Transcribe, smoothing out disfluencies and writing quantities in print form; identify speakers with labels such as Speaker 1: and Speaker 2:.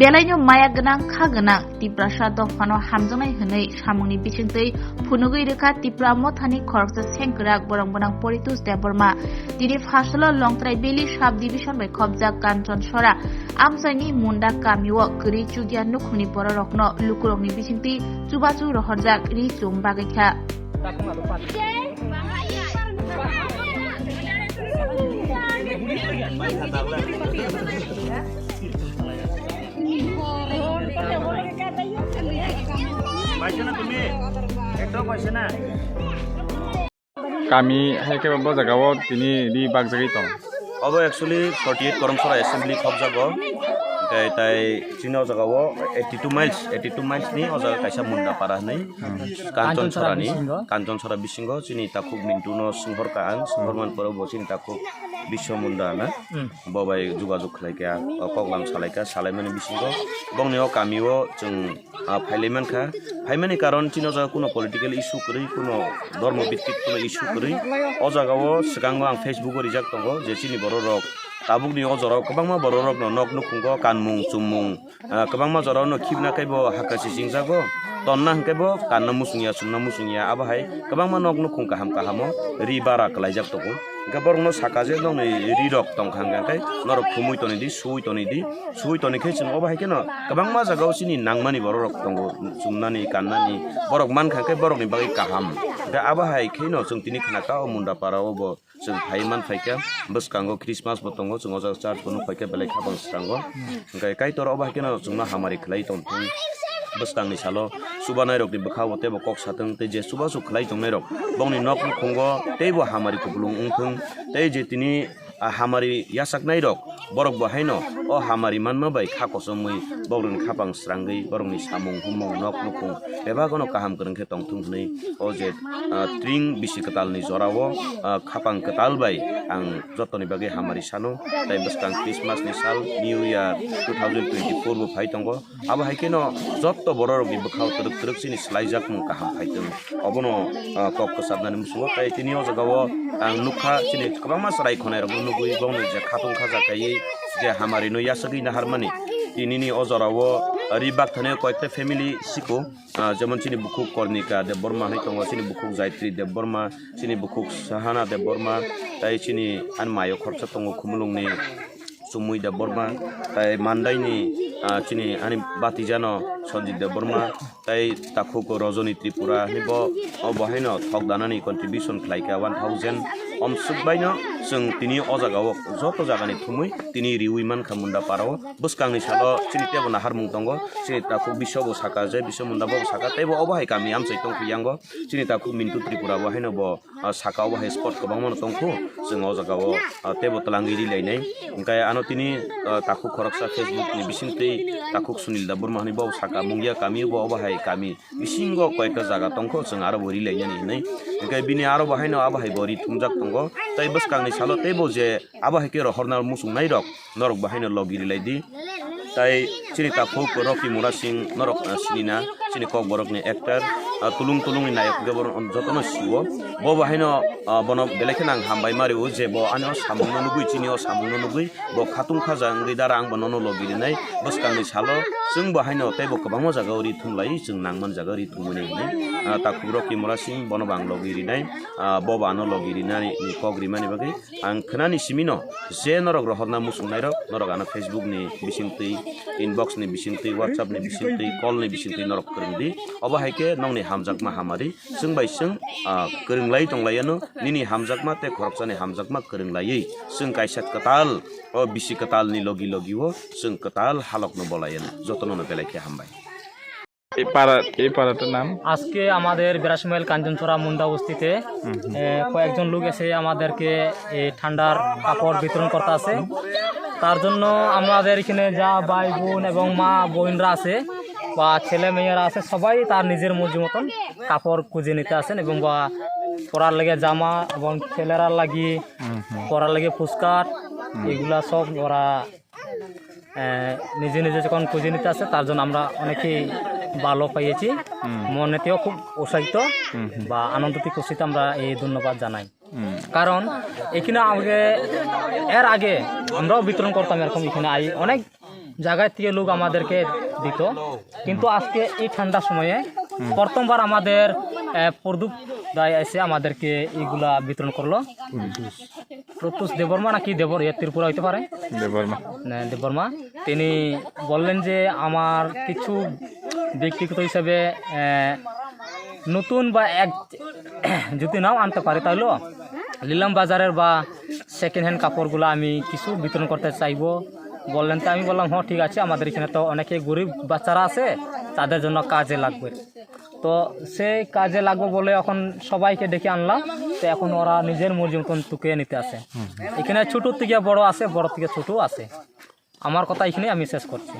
Speaker 1: Belaino maya genang kha genang tipra sado phano hamjangai hwnei samungni bisingtei phunugui rekha tipra mothani khoroksa sengkrak borang bonang Politus Deborma tini phasalo longtrai beli sub division bai khobjak Kanchan Sora amsaini munda kamiwo kri chugya nukhuni bororokno lukurokni bisingtei chubachu rohorjak ri chum bagaikha
Speaker 2: Kami hai ke babo jagao tini di bagjagi tong.
Speaker 3: Abo actually 48 Korongshora assembly khobjago tai chino jagao 82 miles ni oja kaisa munda para nei Kanchan Sora bisingo chini takuk mintuno singhor kaan singhorman poro bosin takuk bisho munda na bobai jugajug khlaika koklam salaika salaimani bisingo bongneo kamio chung phaileman kha phaimani karon chino jaga kuno political issue kri kuno dharma bhittik kuno issue kri o jagao sigango ang Facebook o rijak tongo je chini bororok tabukni ojorok kwbangma bororok no nok nukhungo kanmung chumung kwbangma jorok no khibna kaibo hakasi jingjago tonna hangkebo kanna musungya abahai kwbangma nok nukhung kahamo ribara klaijak tongo gaborno sakaje no rirok tongkhang kai norok thumui toni di sui toni khai chung obahai keno kwbangma jagao chini nangmani bororok tongo chumnani kannani borok mankhang kai borokni bagi kaham ga abahai khaino chung tini khnaka o munda para obo chung phaiman phaika bwskango Christmas botongo chung oja church kono phaika belai khabang strango gai kai tor obahai keno chungna hamari khlai tongthung bwskangni salo subanai rokni bwkhao tebo kok sateng te je subasu khlai tongnai rok bongni nok khungo tebo hamari kuplung ungthung tei je tini hamari yasaknai rok borok bo haino o hamari manma bai khakosomui borokni khapang srangai borokni samung humung nok nukhung bebagono kaham krengkhe tongthung hnei o je tring bisi katalni jorao khapang katal bai ang jotoni bage hamari sano tai bwskang Christmas ni sal New Year 2024 bo phai tongo abo haikeno jotto borokni bwkhao truk chini slaijak mung kaham phaitung obono kok kasabnani musugo tai tini o jagao ang nukha chini kwbangma sarai khonai rok nugui bongni je khatung khaja kai je hamari no yasagui na harmani tinini ojorao ribak thane koyekta family siko যেমন chini bukhuk Kornika Deborma hai tongo chini bukhuk Jaitri Deborma chini bukhuk Sahana Deborma tai chini an mayo khorcha tongo khumulungni Sumui Deborma tai Mandai ni chini ani Batijano Sanjit Deborma tai takuk Rajani Tripura nibo obahaino thokdanani contribution khlaika 1000 omsukbaino जों तिनी o jagao joto jagani thumui tini riui mankha munda parao bwskangni salo chini tebo nahar mung tongo chini taku bisobo saka je biso munda bo saka tebo obahai kami amsai tongku yango chini taku Mintu Tripura bo haino bo saka obahai sport ko bangmano tongku जों o jagao tebo talangiri lainai engkai ano tini taku khoroksa Facebook ni bisingtei taku Sunil Deborma ni bo saka mungya kami bo obahai kami bisingo koyekta jaga tongko जों aro bori lainani hinai engkai bini aro bahaino abahai bori thumjak tongo tai bwskangni salo tebo je abahai ke rohornar musung nai rok norok bahaino logiri laidi tai chini taku Rocky Mura Singh norok sinina chini kok borokni actor tulung ni nayok gebor jotono siwo bo bahaino bono belekhenang hambai mari u je bo ano samungno nugui chini o samungno nugui bo khatung khaja ngri darang bonono logiri nai bwskangni salo जों bahaino tebo kwbangma jaga ri thumlai जों nangman jaga ri thumuni nai taku Rocky Mura Singh bono bang logiri nai bo bano logiri nai kogri mani bagai ang khnani simino je norok rohorna musung nai rok norok ano Facebook ni bisingtei inbox ni bisingtei WhatsApp ni bisingtei call ni bisingtei norok krengdi oba haike nongni hamjakma hamari जों bai जों krönglai tonglayano nini hamjakma te khorokchani hamjakma krönglai जों kaisa katal o bisi katal ni logi o जों katal halok no bolayano jotono no belai hambai
Speaker 2: এই পাড়াটার নাম
Speaker 4: আজকে আমাদের 82 mile কাঞ্চনছড়া Munda বস্তিতে কয়েকজন লোক এসে আমাদেরকে এই ঠান্ডার কাপড় বিতরণ করতে আছে তার জন্য আমাদের এখানে যা ভাই বোন এবং মা বোনরা আছে বা ছেলে মেয়েরা আছে সবাই তার নিজের মর্জি মতন কাপড় খুঁজে নিতে আসেন এবং বা পরার লাগে জামা এবং ছেলেরা লাগি পরার লাগে পুস্কার এগুলা সব ওরা নিজে যখন খুঁজে নিতে আসে তার জন্য আমরা অনেকেই ভালো পাইয়েছি মনেতেও খুব উৎসাহিত বা আনন্দিত খুশিতে আমরা এই ধন্যবাদ জানাই কারণ এখানে এর আগে আমরাও বিতরণ করতাম এরকম এখানে অনেক জায়গায় থেকে লোক আমাদেরকে দিত, কিন্তু আজকে এই ঠান্ডার সময়ে প্রথমবার আমাদের প্রদীপ দায় এসে আমাদেরকে এইগুলা বিতরণ করলো। প্রত্যুষ দেববর্মা নাকি দেবর ত্রিপুরা হইতে পারে, দেববর্মা, তিনি বললেন যে আমার কিছু ব্যক্তিগত হিসাবে নতুন বা এক যদি নাও আনতে পারে তাহলে নিলাম বাজারের বা সেকেন্ড হ্যান্ড কাপড়গুলো আমি কিছু বিতরণ করতে চাইবো বললেন। তো আমি বললাম হ্যাঁ ঠিক আছে, আমাদের এখানে তো অনেকে গরিব বাচ্চারা আছে, তাদের জন্য কাজে লাগবে। তো সেই কাজে লাগবে বলে এখন সবাইকে ডেকে আনলাম। তো এখন ওরা নিজের মর্জি মতন টুকে নিতে আসে। এখানে ছোটোর থেকে বড় আছে, বড় থেকে ছোটো আছে। আমার কথা এখানে আমি শেষ করছি।